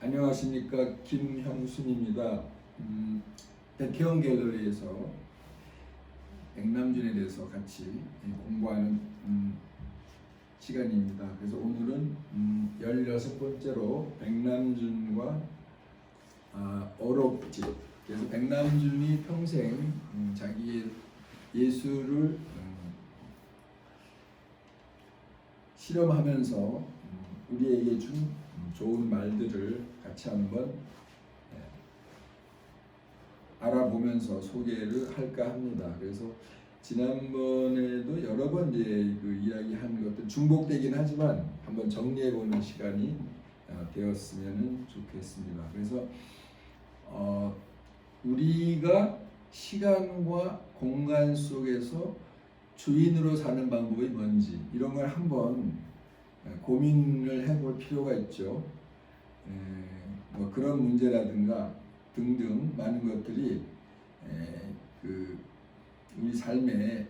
안녕하십니까, 김형순입니다. 백혜원 갤러리에서 백남준에 대해서 같이 공부하는 시간입니다. 그래서 오늘은 16번째로 백남준과 어록지. 그래서 백남준이 평생 자기의 예술을 실험하면서 우리에게 준 좋은 말들을 같이 한번 알아보면서 소개를 할까 합니다. 그래서 지난번에도 여러 번 이제 그 이야기한 것들 중복되긴 하지만 한번 정리해보는 시간이 되었으면 좋겠습니다. 그래서 우리가 시간과 공간 속에서 주인으로 사는 방법이 뭔지 이런 걸 한번 고민을 해볼 필요가 있죠. 뭐 그런 문제라든가 등등 많은 것들이 그 우리 삶에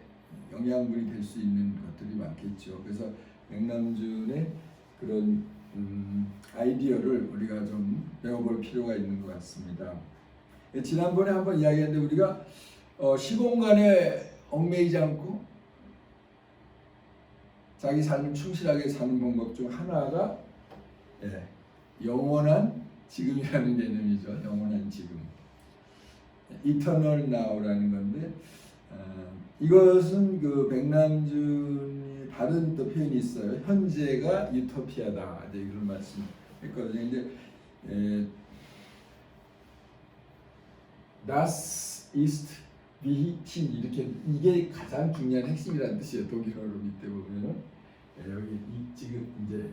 영양분이 될 수 있는 것들이 많겠죠. 그래서 백남준의 그런 아이디어를 우리가 좀 배워볼 필요가 있는 것 같습니다. 지난번에 한번 이야기했는데 우리가 시공간에 얽매이지 않고 자기 삶을 충실하게 사는 방법 중 하나가 영원한 지금이라는 개념이죠. 영원한 지금. Eternal Now라는 건데 이것은 그 백남준이 다른 또 표현이 있어요. 현재가 유토피아다. 네, 그런 말씀했거든요. 근데 Das ist wichtig 이렇게 이게 가장 중요한 핵심이라는 뜻이에요. 독일어로 밑에 보면은 여기 지금 이제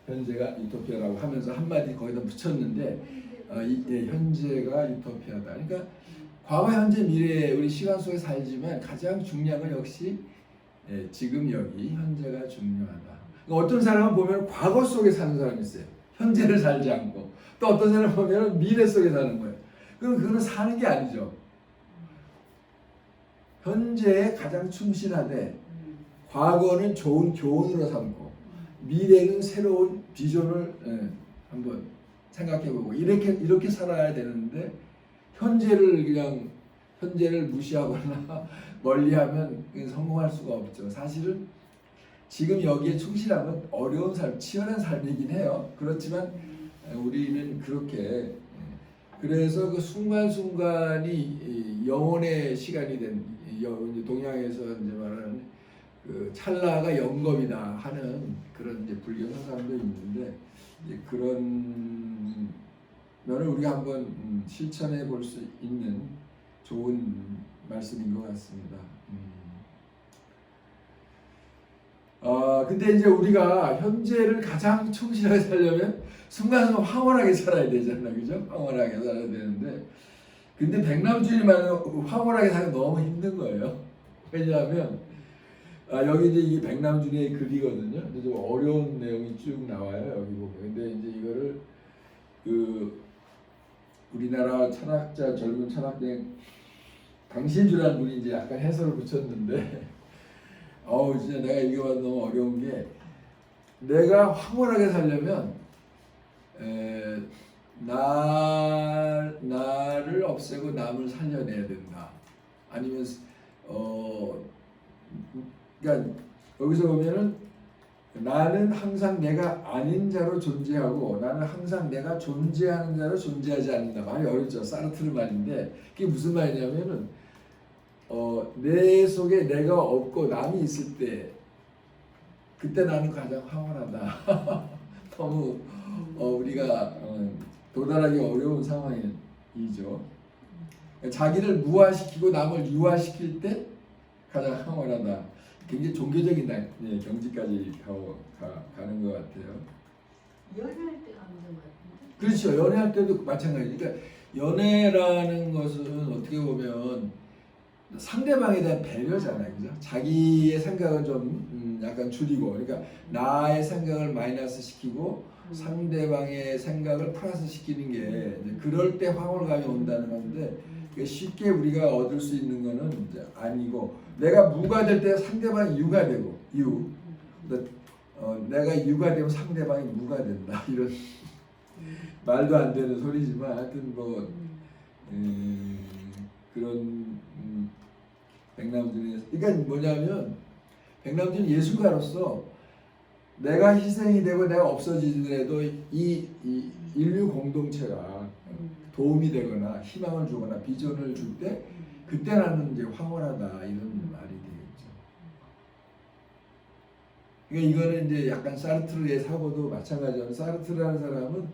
현재가 유토피아라고 하면서 한마디 거기다 붙였는데 현재가 유토피아다. 그러니까 과거, 현재, 미래 우리 시간 속에 살지만 가장 중요한 건 역시 지금 여기 현재가 중요하다. 그러니까 어떤 사람은 보면 과거 속에 사는 사람이 있어요. 현재를 살지 않고. 또 어떤 사람을 보면 미래 속에 사는 거예요. 그럼 그거는 사는 게 아니죠. 현재에 가장 충실하되 과거는 좋은 교훈으로 삼고 미래는 새로운 비전을 한번 생각해보고 이렇게 살아야 되는데 현재를 무시하거나 멀리하면 성공할 수가 없죠. 사실은 지금 여기에 충실하면 어려운 삶, 치열한 삶이긴 해요. 그렇지만 우리는 그렇게 그래서 그 순간순간이 영혼의 시간이 된 동양에서 이제 말하는 그 찰나가 영겁이다 하는 그런 이제 불교 사상도 있는데 이제 그런 면을 우리가 한번 실천해 볼 수 있는 좋은 말씀인 것 같습니다. 근데 이제 우리가 현재를 가장 충실하게 살려면 순간순간 황홀하게 살아야 되잖아요. 그죠? 황홀하게 살아야 되는데 근데 백남준이 말하는 황홀하게 살기 너무 힘든 거예요. 왜냐하면 여기 이제 이 백남준의 글이거든요. 근데 좀 어려운 내용이 쭉 나와요. 여기 보면. 근데 이제 이거를 우리나라 철학자, 젊은 철학자 강신주라는 분이 이제 약간 해설을 붙였는데 진짜 내가 읽어봐도 너무 어려운 게 내가 황홀하게 살려면 나를 없애고 남을 살려내야 된다. 아니면 그러니까 여기서 보면은 나는 항상 내가 아닌 자로 존재하고 나는 항상 내가 존재하는 자로 존재하지 않는다. 말이 어렵죠. 사르트르 말인데 그게 무슨 말이냐면은 내 속에 내가 없고 남이 있을 때 그때 나는 가장 황홀하다. 너무 우리가 도달하기 어려운 상황이죠. 자기를 무화시키고 남을 유화시킬 때 가장 황홀하다. 굉장히 종교적인 경지까지 가는 것 같아요. 연애할 때 가는 것 같은데. 그렇죠. 연애할 때도 마찬가지. 그러니까 연애라는 것은 어떻게 보면 상대방에 대한 배려잖아요. 그죠? 자기의 생각을 좀 약간 줄이고, 그러니까 나의 생각을 마이너스 시키고 상대방의 생각을 플러스 시키는 게 이제 그럴 때 황홀감이 온다는 건데 쉽게 우리가 얻을 수 있는 거는 이제 아니고 내가 무가 될 때 상대방이 유가 되고 내가 유가 되면 상대방이 무가 된다 이런 말도 안 되는 소리지만 하여튼 뭐 그런 백남준이 그러니까 뭐냐면 백남준 예술가로서 내가 희생이 되고 내가 없어지더라도 이 인류 공동체가 도움이 되거나 희망을 주거나 비전을 줄 때 그때 나는 이제 황홀하다 이런 말이 되겠죠. 그러니까 이거는 이제 약간 사르트르의 사고도 마찬가지로 사르트르라는 사람은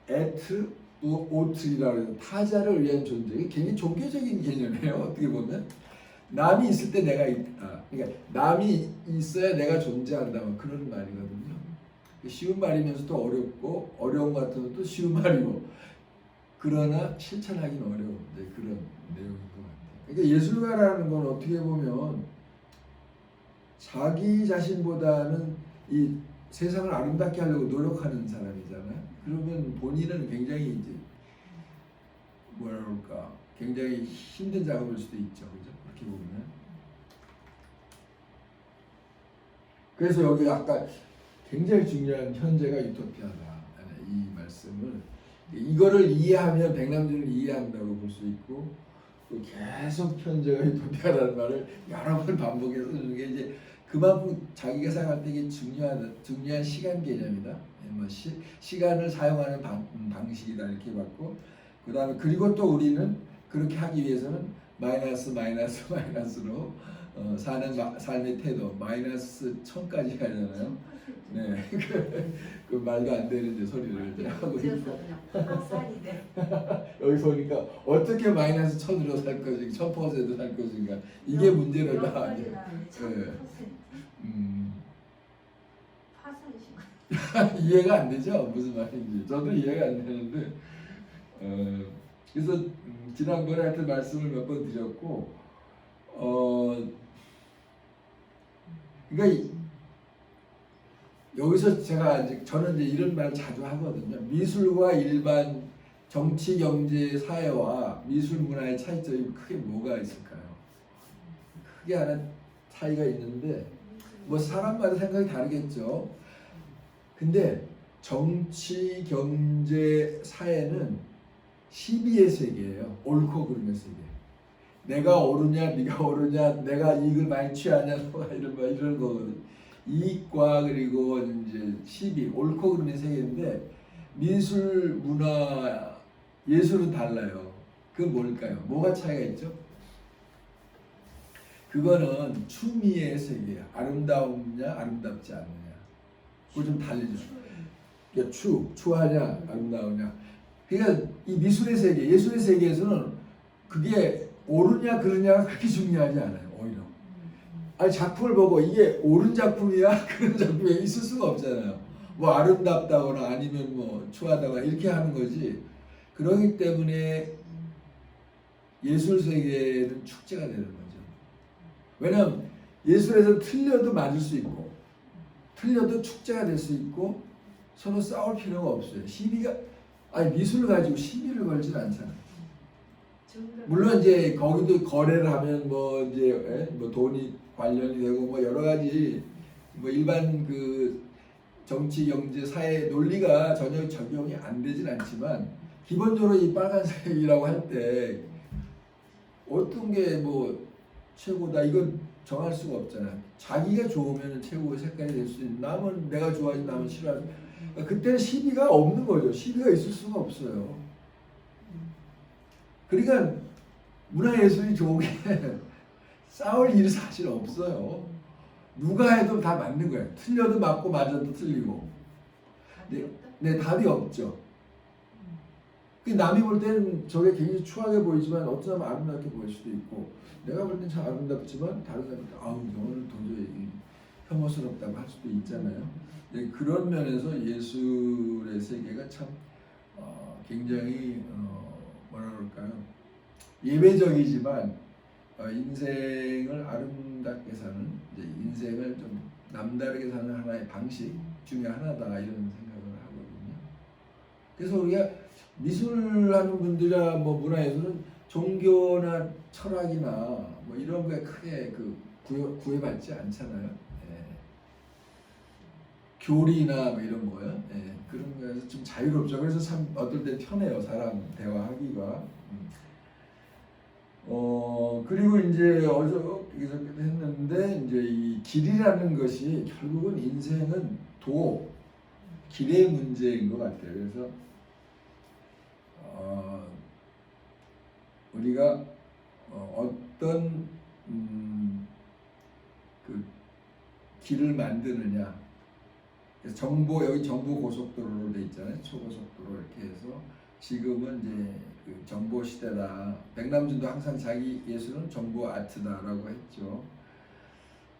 에트 오트리라고 해서 타자를 위한 존재. 이게 굉장히 종교적인 개념이에요. 어떻게 보면 남이 있을 때 내가 있다. 그러니까 남이 있어야 내가 존재한다. 그런 말이거든요. 쉬운 말이면서도 어렵고 어려운 것 같으면 또 쉬운 말이고 그러나 실천하기는 어려운 그런 내용인 것 같아요. 그러니까 예술가라는 건 어떻게 보면 자기 자신보다는 이 세상을 아름답게 하려고 노력하는 사람이잖아요. 그러면 본인은 굉장히 이제 뭐라 그럴까 굉장히 힘든 작업일 수도 있죠. 그죠? 그렇게 보면. 그래서 여기 아까 굉장히 중요한 현재가 유토피아다. 이 말씀을 이거를 이해하면 백남준을 이해한다고 볼 수 있고 또 계속 현재가 유토피아라는 말을 여러 번 반복해서 쓰는 게 이제 그만큼 자기가 생각할 때 이게 중요한 시간 개념이다. 뭐 시간을 사용하는 방식이다 이렇게 봤고 그 다음에 그리고 또 우리는 그렇게 하기 위해서는 마이너스로 사는 삶의 태도 마이너스 1000까지 하잖아요. 네, 그 말도 안 되는 이제 소리를 이제 하고 있고 여기 보니까 어떻게 마이너스 1000으로 살 것인가 1000% 살 것인가 이게 문제로다. 네. 이해가 안 되죠? 무슨 말인지 저도 이해가 안 되는데 그래서 지난번에 하여튼 말씀을 몇 번 드렸고 그러니까 여기서 저는 이제 이런 말 자주 하거든요. 미술과 일반 정치, 경제, 사회와 미술 문화의 차이점이 크게 뭐가 있을까요? 크게 하나 차이가 있는데 뭐 사람마다 생각이 다르겠죠. 근데 정치, 경제, 사회는 시비의 세계예요. 옳고 그름의 세계. 내가 옳으냐, 네가 옳으냐, 내가 이익을 많이 취하냐, 이런 거거든요. 이익과 그리고 이제 시비, 옳고 그름의 세계인데 미술, 문화, 예술은 달라요. 그 뭘까요? 뭐가 차이가 있죠? 그거는 추미의 세계야. 아름다우냐, 아름답지 않느냐. 그거 좀 달리죠. 그러니까 추하냐, 아름다우냐. 그러니까 이 미술의 세계, 예술의 세계에서는 그게 옳으냐, 그러냐가 그렇게 중요하지 않아요. 오히려. 아니 작품을 보고 이게 옳은 작품이야, 그런 작품이 있을 수가 없잖아요. 뭐 아름답다거나 아니면 뭐 추하다거나 이렇게 하는 거지. 그러기 때문에 예술 세계는 축제가 되는 거죠. 왜냐하면 예술에서 틀려도 맞을 수 있고 틀려도 축제가 될 수 있고 서로 싸울 필요가 없어요. 미술을 가지고 시비를 걸진 않잖아요. 물론 이제 거기도 거래를 하면 뭐 이제 뭐 돈이 관련이 되고 뭐 여러 가지 뭐 일반 그 정치, 경제, 사회 논리가 전혀 적용이 안 되진 않지만 기본적으로 이 빨간색이라고 할 때 어떤 게 뭐 최고다 이건 정할 수가 없잖아요. 자기가 좋으면 최고의 색깔이 될 수 있는 남은 내가 좋아하지 남은 싫어하지 그때는 시비가 없는 거죠. 시비가 있을 수가 없어요. 그러니까 문화예술이 좋은 게 싸울 일이 사실 없어요. 누가 해도 다 맞는 거예요. 틀려도 맞고 맞아도 틀리고. 네, 답이 없죠. 남이 볼 때는 저게 굉장히 추하게 보이지만 어쩌면 아름답게 보일 수도 있고 내가 볼 땐 참 아름답지만 다른 사람은 너는 도저히 혐오스럽다고 할 수도 있잖아요. 네, 그런 면에서 예술의 세계가 참 굉장히 뭐라 그럴까요? 예배적이지만 인생을 아름답게 사는 인생을 좀 남다르게 사는 하나의 방식 중에 하나다 이런 생각을 하거든요. 그래서 우리가 미술하는 분들이나 뭐 문화예술은 종교나 철학이나 뭐 이런 거에 크게 구애받지 않잖아요. 네. 교리나 뭐 이런 거요. 예, 그런 거에서 좀 자유롭죠. 그래서 참 어떨 때 편해요. 사람 대화하기가. 그리고 이제 어저께도 했는데 이제 이 길이라는 것이 결국은 인생은 길의 문제인 것 같아요. 그래서 우리가 어떤 그 길을 만드느냐. 그래서 여기 정보 고속도로로 돼 있잖아요. 초고속도로 이렇게 해서 지금은 이제 그 정보 시대다. 백남준도 항상 자기 예술은 정보 아트다라고 했죠.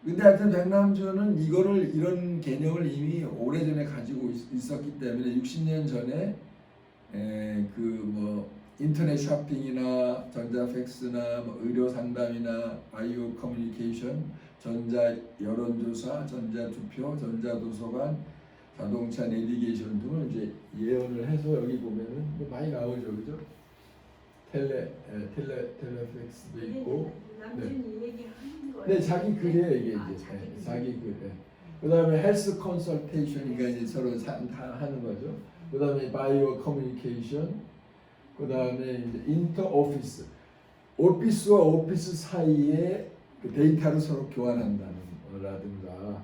근데 하여튼 백남준은 이런 개념을 이미 오래전에 가지고 있었기 때문에 60년 전에 그 뭐 인터넷 쇼핑이나 전자 팩스나 뭐 의료 상담이나 바이오 커뮤니케이션, 전자 여론조사, 전자 투표, 전자 도서관, 자동차 내비게이션 등을 이제 예언을 해서 여기 보면은 뭐 많이 나오죠, 그죠? 텔레팩스도 있고. 남준이 얘기하는 거예요. 네, 자기 글이에요 이게 이제. 자기 글. 그다음에 헬스 컨설테이션이가 이제 서로 하는 거죠. 그다음에 바이오 커뮤니케이션. 그다음에 이제 인터 오피스와 오피스 사이에 그 데이터를 서로 교환한다는 거라든가.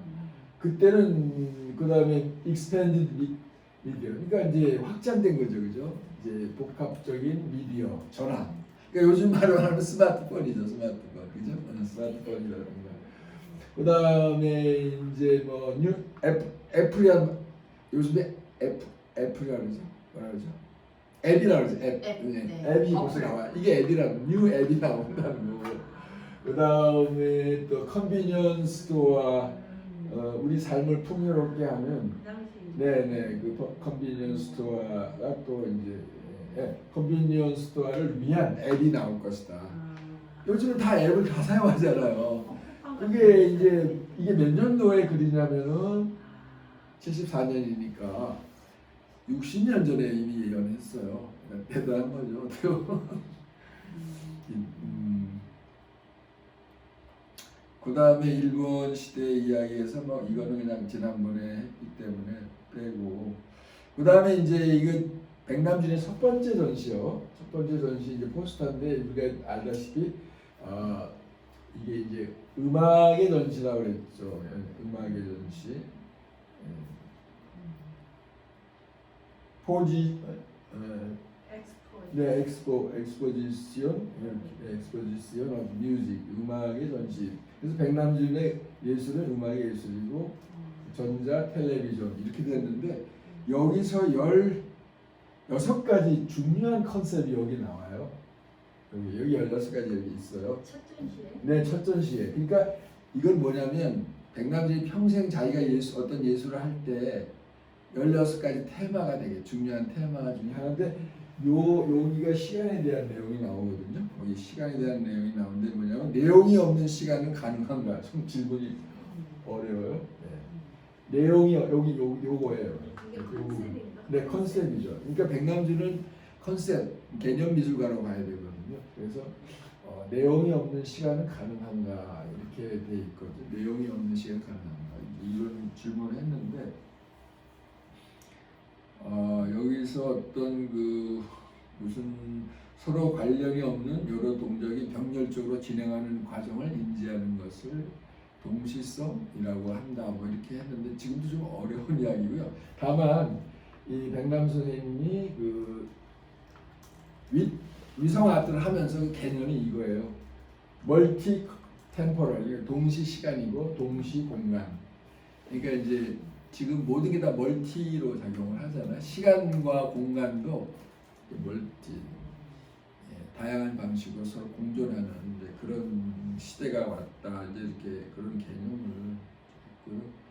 그때는 그다음에 익스펜디드 미디어. 그러니까 이제 확장된 거죠, 그죠? 이제 복합적인 미디어 전환. 그러니까 요즘 말로 하면 스마트폰이죠, 스마트폰, 그죠? 스마트폰이라든가. 그다음에 이제 뭐 애플이란 요즘에 애플이라 그러죠, 뭐라 그러죠? 앱이라 그러죠, 앱. 앱이 벌써 나와. 이게 앱이라고, 뉴 앱이 나온다는 거고. 그다음에 또 컨비니언스 스토어, 우리 삶을 풍요롭게 하는. 네네, 그 컨비니언스 스토어가 또 이제 컨비니언스 스토어를 위한 앱이 나올 것이다. 요즘은 다 앱을 다 사용하잖아요. 이게 몇 년도에 글이냐면은 74년이니까 60년 전에 이미 예언했어요. 그러니까 대단한 거죠. 어떻게 보면. 그 다음에 일본 시대 이야기에서 뭐 이거는 그냥 지난번에 했기 때문에 빼고. 그 다음에 이제 이거 백남준의 첫 번째 전시요. 첫 번째 전시 이제 포스터인데 우리가 알다시피 이게 이제 음악의 전시라고 그랬죠. 음악의 전시. 엑스포지션 오브 뮤직, 음악의 전시. 그래서 백남준의 예술은 음악의 예술이고 전자, 텔레비전 이렇게 됐는데 여기서 16가지 중요한 컨셉이 여기 나와요. 여기 16가지 여기 있어요. 첫 전시에? 네, 첫 전시에. 그러니까 이건 뭐냐면 백남준이 평생 자기가 어떤 예술을 할 때 16가지 테마가 되게 중요한 테마 중에 하나인데 여기가 시간에 대한 내용이 나오거든요. 여기 시간에 대한 내용이 나오는데 뭐냐면 내용이 없는 시간은 가능한가? 좀 질문이 어려워요. 네. 내용이 여기 요거예요. 이게 컨셉인가? 네, 컨셉이죠. 그러니까 백남준은 컨셉, 개념 미술가라고 봐야 되거든요. 그래서 내용이 없는 시간은 가능한가? 이렇게 돼 있거든요. 내용이 없는 시간 가능한가? 이런 질문을 했는데 여기서 어떤 그 무슨 서로 관련이 없는 여러 동작이 병렬적으로 진행하는 과정을 인지하는 것을 동시성이라고 한다. 뭐 이렇게 했는데 지금도 좀 어려운 이야기고요. 다만 이 백남 선생님이 그 위성 아트를 하면서 그 개념이 이거예요. 멀티 템포럴, 동시 시간이고 동시 공간. 그러니까 이제 지금 모든 게 다 멀티로 작용을 하잖아요. 시간과 공간도 멀티, 다양한 방식으로 서로 공존하는 그런 시대가 왔다. 이제 이렇게 그런 개념을 했고요.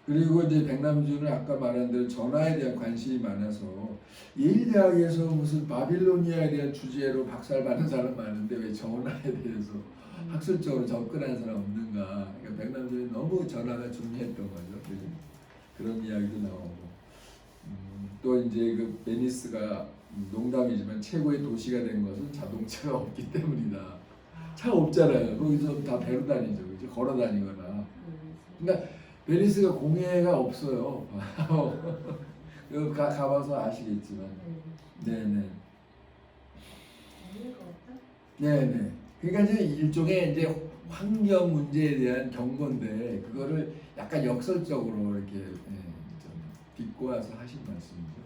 그리고 이제 백남준은 아까 말한 대로 전화에 대한 관심이 많아서 예일대학에서 무슨 바빌로니아에 대한 주제로 박사를 받은 사람 많은데 왜 전화에 대해서 학술적으로 접근하는 사람 없는가? 그러니까 백남준이 너무 전화가 중요했던 거죠. 그런 이야기도 나오고 또 이제 그 베니스가 농담이지만 최고의 도시가 된 것은 자동차가 없기 때문이다. 차 없잖아요. 거기서 다 배로 다니죠, 그죠? 걸어 다니거나. 그러니까 벨리스가 공해가 없어요. 가봐서 아시겠지만. 네네. 네네. 그러니까 이제 일종의 이제 환경 문제에 대한 경고인데 그거를 약간 역설적으로 이렇게 좀 딛고 와서 하신 말씀이죠.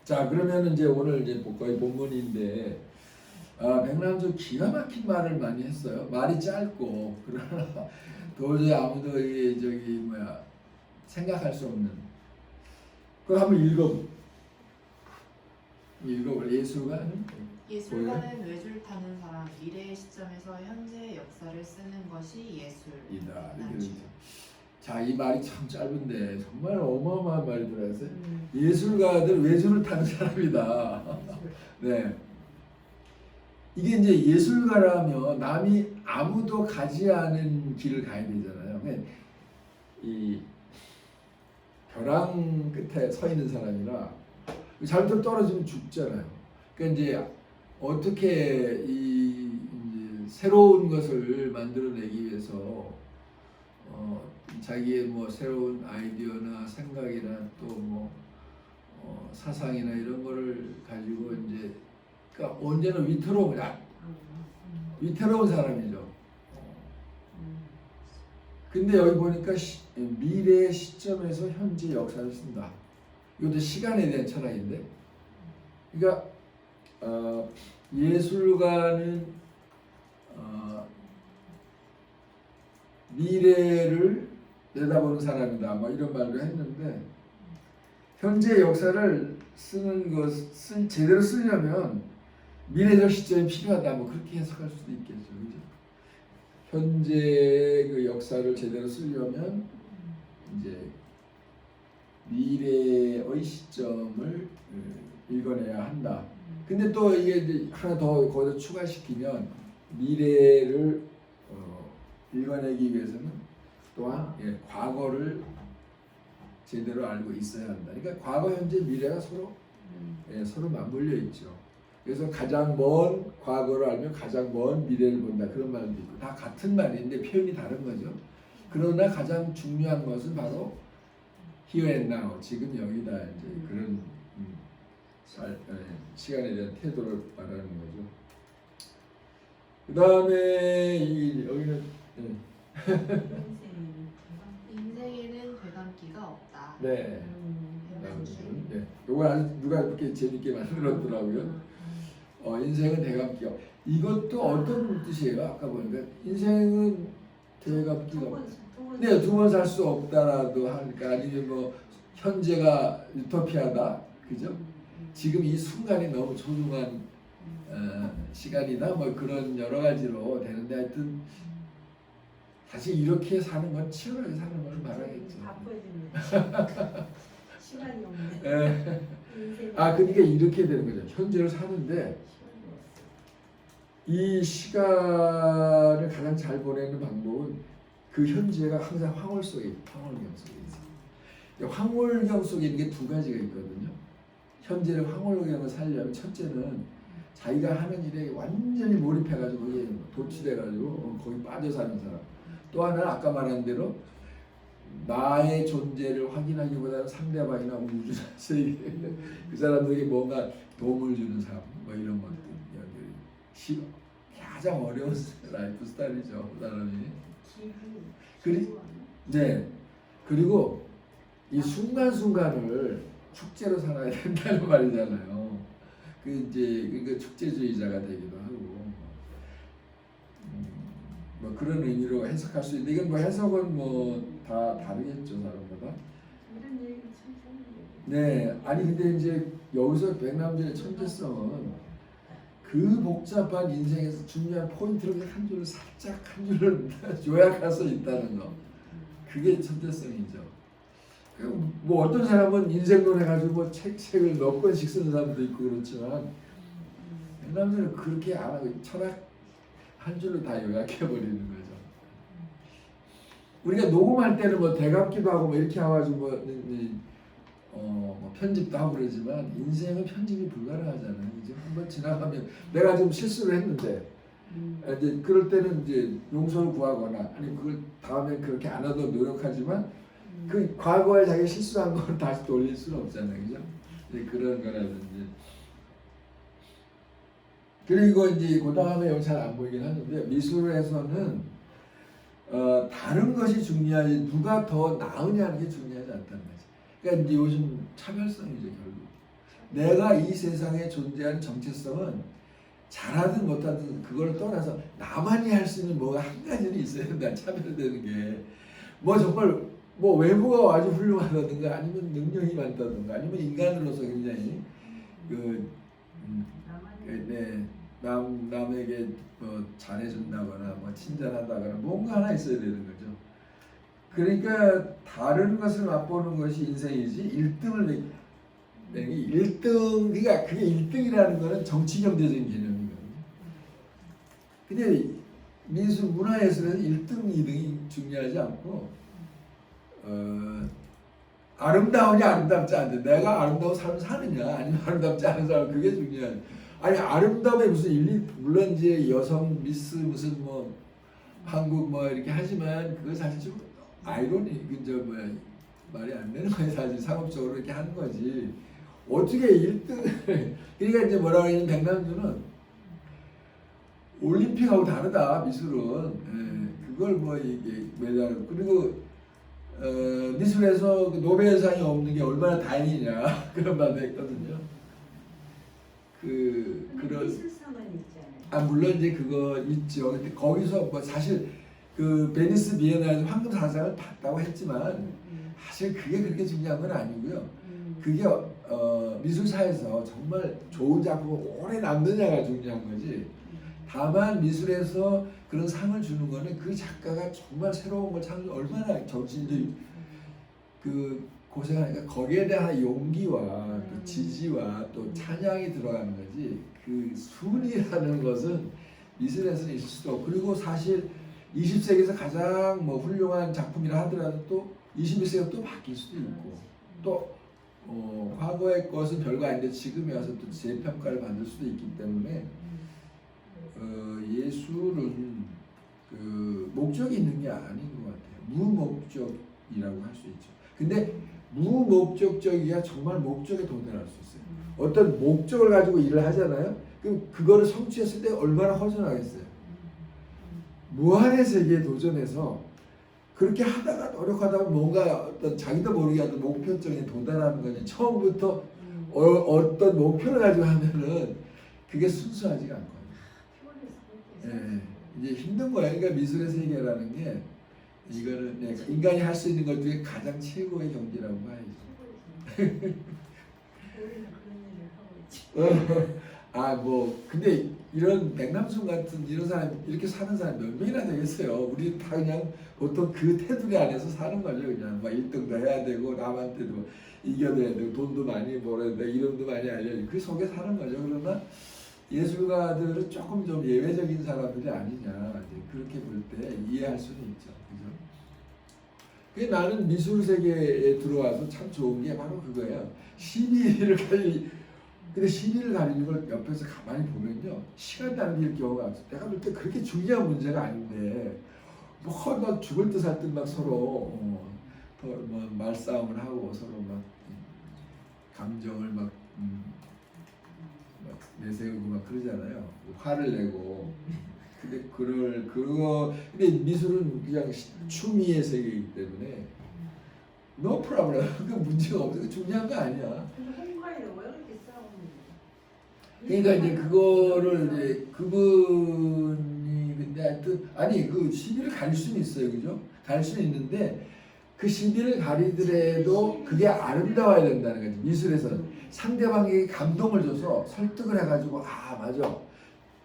자, 그러면 이제 오늘 이제 거의 본문인데 백남주 기가 막힌 말을 많이 했어요. 말이 짧고 그러나 도저히 아무도 이게 생각할 수 없는. 그거 한번 읽어볼 예술가는 외줄 타는 사람, 미래의 시점에서 현재의 역사를 쓰는 것이 예술이다. 자, 이 말이 참 짧은데 정말 어마어마한 말이 들어있어요. 예술가들 외줄을 타는 사람이다. 네. 이게 이제 예술가라면 남이 아무도 가지 않은 길을 가야 되잖아요. 이 벼랑 끝에 서 있는 사람이라 잘못 떨어지면 죽잖아요. 그러니까 이제 어떻게 이제 새로운 것을 만들어내기 위해서 자기의 뭐 새로운 아이디어나 생각이나 또 사상이나 이런 거를 가지고 이제 그러니까 언제나 위태로운 사람이죠. 근데 여기 보니까 미래의 시점에서 현재 역사를 쓴다. 이것도 시간에 대한 철학인데, 그러니까 예술가는 미래를 내다보는 사람이다. 뭐 이런 말도 했는데 현재 역사를 쓰는 것을 제대로 쓰려면 미래적 시점이 필요하다. 뭐 그렇게 해석할 수도 있겠죠. 그죠? 현재 그 역사를 제대로 쓰려면 이제 미래의 시점을 읽어내야 한다. 근데 또 이게 이제 하나 더 거기서 추가시키면 미래를 읽어내기 위해서는 또한 과거를 제대로 알고 있어야 한다. 그러니까 과거, 현재, 미래가 서로 맞물려 있죠. 그래서 가장 먼 과거를 알면 가장 먼 미래를 본다. 그런 말도 있고 다 같은 말인데 표현이 다른 거죠. 그러나 가장 중요한 것은 바로 here and now, 지금 여기다 이제 그런 시간에 대한 태도를 말하는 거죠. 그 다음에 여기는 인생에는 되감기가 없다. 네. 요거 아주 누가 그렇게 재밌게 만들었더라고요. 인생은 대감기가. 이것도 어떤 뜻이에요? 아까 보니까 인생은 대감기가 없다. 네, 두 번 살 수 없다라도 하니까 아니면 뭐 현재가 유토피아다, 그죠? 지금 이 순간이 너무 소중한 시간이다, 뭐 그런 여러 가지로 되는데 하여튼 사실 이렇게 사는 건 치열하게 사는 걸 말하겠죠. 바빠지네. 시간이 없네. 그러니까 이렇게 되는 거죠. 현재를 사는데 이 시간을 가장 잘 보내는 방법은 그 현재가 항상 황홀경 속에 있어요. 황홀경 속에 있는 게 두 가지가 있거든요. 현재를 황홀경을 살려면 첫째는 자기가 하는 일에 완전히 몰입해가지고 거기에 도취돼가지고 거기 빠져 사는 사람. 또 하나는 아까 말한 대로 나의 존재를 확인하기보다는 상대방이나 우주나 세계 그 사람들에게 뭔가 도움을 주는 삶, 뭐 이런 것들. 가장 어려운 라이프 스타일이죠, 그 사람이. 그리고 이 순간순간을 축제로 살아야 된다는 말이잖아요. 그러니까 축제주의자가 되기도 하고. 뭐 그런 의미로 해석할 수 있는데 이건 뭐 해석은 뭐 다 다르겠죠, 사람마다. 이런 얘기 참 좋은 네, 아니 근데 이제 여기서 백남준의 천재성은 그 복잡한 인생에서 중요한 포인트를 한 줄을 살짝 한 줄을 요약할 수 있다는 거. 그게 천재성이죠. 뭐 어떤 사람은 인생론 해가지고 뭐 책을 몇 권씩 쓰는 사람도 있고 그렇지만 백남준은 그렇게 안 하고 철학 한 줄로 다 요약해 버리는 거죠. 우리가 녹음할 때는 뭐 대감기도 하고 뭐 이렇게 해가지고 뭐 편집도 하고 그러지만 인생은 편집이 불가능하잖아요. 이제 한번 지나가면 내가 좀 실수를 했는데 이제 그럴 때는 이제 용서를 구하거나 아니면 그걸 다음에 그렇게 안 하도록 노력하지만 그 과거에 자기 실수한 걸 다시 돌릴 수는 없잖아요, 그죠? 이제 그런 거라든지. 그리고 이제 그 다음에 여기 잘 안 보이긴 하는데 미술에서는 다른 것이 중요하지 누가 더 나으냐는 게 중요하지 않다는 거지. 그러니까 이제 요즘 차별성이죠 결국. 내가 이 세상에 존재하는 정체성은 잘하든 못하든 그걸 떠나서 나만이 할 수 있는 뭐가 한 가지는 있어야 된다. 차별되는 게 뭐 정말 뭐 외모가 아주 훌륭하다든가 아니면 능력이 많다든가 아니면 인간으로서 굉장히 남에게 뭐 잘해준다거나 뭐 친절하다거나 뭔가 하나 있어야 되는 거죠. 그러니까 다른 것을 맛보는 것이 인생이지 1등을 1등 그러니까 그게 1등이라는 거는 정치 경제적인 개념이거든요. 근데 미술 문화예술에는 1등, 2등이 중요하지 않고 아름다우냐 아름답지 않냐 내가 아름다운 삶을 사느냐 아니면 아름답지 않은 삶 그게 중요해요. 아니 아름다움에 무슨 물론 이제 여성 미스 무슨 뭐 한국 뭐 이렇게 하지만 그거 사실 좀 아이러니 그저 뭐 말이 안 되는 거예요. 사실 상업적으로 이렇게 하는 거지. 어떻게 1등 그러니까 이제 뭐라고 하냐면 백남주는 올림픽하고 다르다 미술은 그걸 뭐 이게 매달 그리고 미술에서 그 노벨상이 없는 게 얼마나 다행이냐 그런 말도 했거든요. 그런 미술상은 있잖아요. 물론 이제 그거 있죠. 근데 거기서 뭐 사실 그 베니스 비엔날에서 황금사상을 받다고 했지만 사실 그게 그렇게 중요한 건 아니고요. 그게 미술사에서 정말 좋은 작품이 오래 남느냐가 중요한 거지. 다만 미술에서 그런 상을 주는 거는 그 작가가 정말 새로운 걸 창조 얼마나 정신적 그 고생하니까 거기에 대한 용기와 또 지지와 또 찬양이 들어가는 거지. 그 순위라는 것은 미술에서는 있을 수도 없고 그리고 사실 20세기에서 가장 뭐 훌륭한 작품이라 하더라도 또 21세기가 또 바뀔 수도 있고 또 과거의 것은 별거 아닌데 지금에 와서 또 재평가를 받을 수도 있기 때문에 예술은 그 목적이 있는 게 아닌 것 같아요. 무목적이라고 할 수 있죠. 근데 무목적적이야 정말 목적에 도달할 수 있어요. 어떤 목적을 가지고 일을 하잖아요. 그럼 그거를 성취했을 때 얼마나 허전하겠어요. 무한의 세계에 도전해서 그렇게 하다가 노력하다가 뭔가 어떤 자기도 모르게 어떤 목표점에 도달하는 거지. 처음부터 어떤 목표를 가지고 하면은 그게 순수하지가 않거든요. 이제 힘든 거예요. 그러니까 미술의 세계라는 게 이거는 인간이 할 수 있는 것 중에 가장 최고의 경지라고 봐야죠. 뭐 근데 이런 백남순 같은 이런 사람 이렇게 사는 사람 몇 명이나 되겠어요. 우리는 다 그냥 보통 그 테두리 안에서 사는 거죠. 그냥 막 1등도 해야 되고 남한테도 이겨내야 되고 돈도 많이 벌어야 되고 이름도 많이 알려야 그 속에 사는 거죠. 그러나 예술가들은 조금 좀 예외적인 사람들이 아니냐 그렇게 볼 때 이해할 수는 있죠. 그죠? 그게 나는 미술 세계에 들어와서 참 좋은 게 바로 그거예요. 시비를 근데 시비를 가리는 걸 옆에서 가만히 보면요 시간 낭비일 경우가 없어. 내가 볼 때 그렇게 중요한 문제가 아닌데 막 죽을 듯 살 듯 막 서로 뭐 말싸움을 하고 서로 막 감정을 막 내세우고 막 그러잖아요. 화를 내고. 근데 근데 미술은 그냥 추미의 세계이기 때문에 no problem. 그 문제가 없어. 중요한 거 아니야. 그러니까 이제 그거를 이제 그분이 근데 하여튼 아니 그 시비를 가릴 수는 있어요, 그죠? 가릴 수는 있는데 그 시비를 가리더라도 그게 아름다워야 된다는 거지. 미술에서는 상대방에게 감동을 줘서 설득을 해가지고 맞아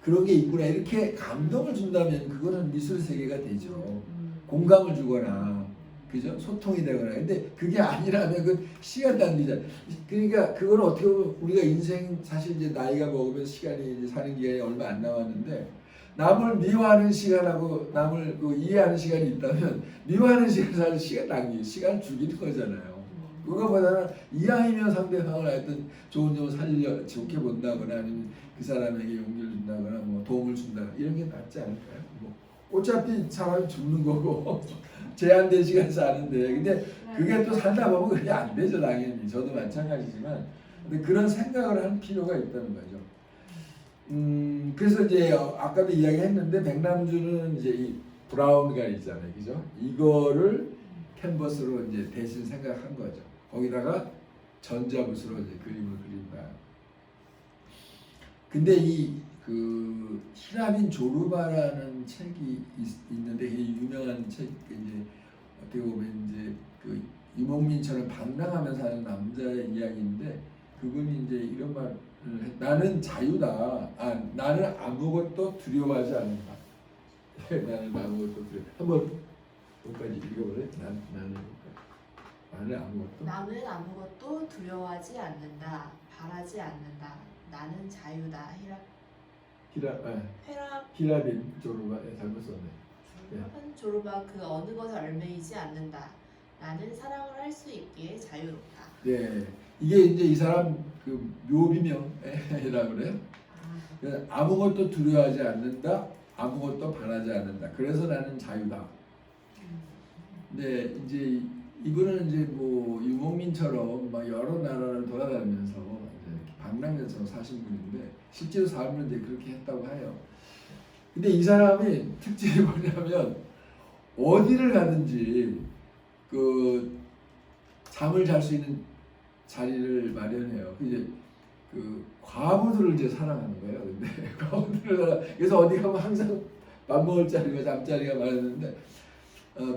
그런 게 있구나 이렇게 감동을 준다면 그거는 미술 세계가 되죠. 공감을 주거나 그죠? 소통이 되거나. 근데 그게 아니라면 그 시간 낭비잖아. 그러니까 그거는 어떻게 보면 우리가 인생 사실 이제 나이가 먹으면 시간이 이제 사는 기간이 얼마 안 남았는데 남을 미워하는 시간하고 남을 이해하는 시간이 있다면 미워하는 시간 사실 시간 낭비, 시간 죽이는 거잖아요. 그거보다는 이왕이면 상대방을 하여튼 좋은 점을 살려 좋게 본다거나 아니면 그 사람에게 용기를 준다거나 뭐 도움을 준다거나 이런 게 낫지 않을까요? 뭐 어차피 사람이 죽는 거고 제한된 시간 사는데 근데 그게 또 살다 보면 그게 안 되죠 당연히 저도 마찬가지지만 근데 그런 생각을 할 필요가 있다는 거죠. 그래서 이제 아까도 이야기했는데 백남주는 이제 이 브라운관 있잖아요, 그죠? 이거를 캔버스로 이제 대신 생각한 거죠. 거기다가 전자붓으로 이제 그림을 그린다. 근데 이 그 히라빈 조르바라는 책이 있는데 이게 유명한 책 이제 어떻게 보면 이제 그 유목민처럼 방랑하면서 사는 남자의 이야기인데 그분이 이제 이런 말을 나는 자유다. 나는 아무것도 두려워하지 않는다. 나는 아무것도 두려워. 한번 여기까지 읽어볼래? 나는 아무것도. 나는 아무것도 두려워하지 않는다. 바라지 않는다. 나는 자유다. 히라빈 조르바 잘못 썼네. 조르바는 조르바 그 어느 것에 얼매이지 않는다. 나는 사랑을 할 수 있기에 자유롭다. 네, 이게 이제 이 사람 그 묘비명이라고 그래요. 그래서 아무것도 두려워하지 않는다, 아무것도 바라지 않는다. 그래서 나는 자유다. 네, 이제 이분은 이제 뭐 유목민처럼 막 여러 나라를 돌아다니면서 이제 방랑에서 사신 분인데 실제로 삶을 이제 그렇게 했다고 해요. 근데 이 사람이 특징이 뭐냐면 어디를 가든지 그 잠을 잘 수 있는 자리를 마련해요. 이제 그 과부들을 이제 사랑하는 거예요. 근데 과부들을 그래서 어디 가면 항상 밥 먹을 자리가 잠자리가 마련했는데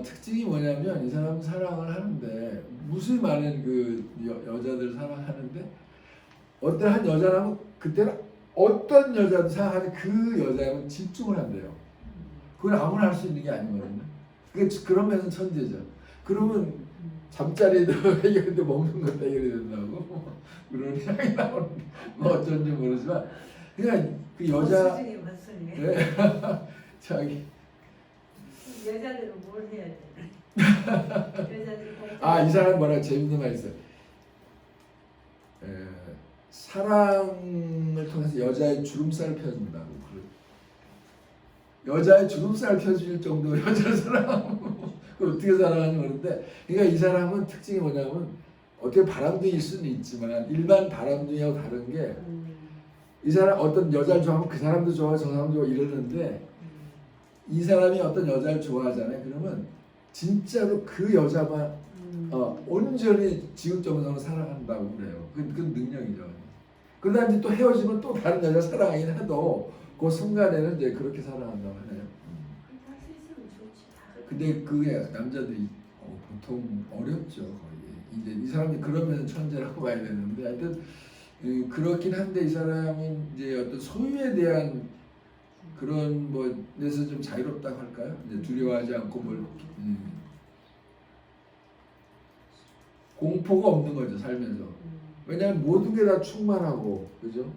특징이 뭐냐면 이 사람은 사랑을 하는데 무수히 많은 그 여자들 사랑하는데 어떤 한 여자라면 그때는 어떤 여자도 생각하는 그 여자는 집중을 한대요. 그건 아무나 할 수 있는 게 아니거든요. 그런 면은 천재죠. 그러면 잠자리도 해결인데 먹는 것도 해결이 된다고 그런 생각이 나오는데 뭐 어쩐지 모르지만 그냥 그 여자 수준이 맞으네. 네. 자기 여자들은 뭘 해야 돼? 여자들이 이 사람 뭐라 재밌는 말 있어요. 사랑을 통해서 여자의 주름살을 펴준다고. 여자의 주름살 펴줄 정도 여자를 사랑하고 그걸 어떻게 사랑하는지 모르는데 그러니까 이 사람은 특징이 뭐냐면 어떻게 바람둥이일 수는 있지만 일반 바람둥이하고 다른 게 이 사람 어떤 여자를 좋아하면 그 사람도 좋아하고 저 사람도 좋아하고 이러는데 이 사람이 어떤 여자를 좋아하잖아요. 그러면 진짜로 그 여자만 온전히 지극정성으로 사랑한다고 그래요. 그건 능력이죠. 그러다 이제 또 헤어지면 또 다른 여자 사랑하긴 해도 그 순간에는 이제 그렇게 사랑한다고 하네요. 할수 있으면 좋지. 근데 그게 남자들이 보통 어렵죠. 거의. 이제 이 사람이 그러면 천재라고 봐야 되는데 하여튼 그렇긴 한데 이 사람은 이제 어떤 소유에 대한 그런 뭐 데서 좀 자유롭다고 할까요? 이제 두려워하지 않고 뭘 공포가 없는 거죠 살면서. 왜냐하면 모든 게 다 충만하고 그죠?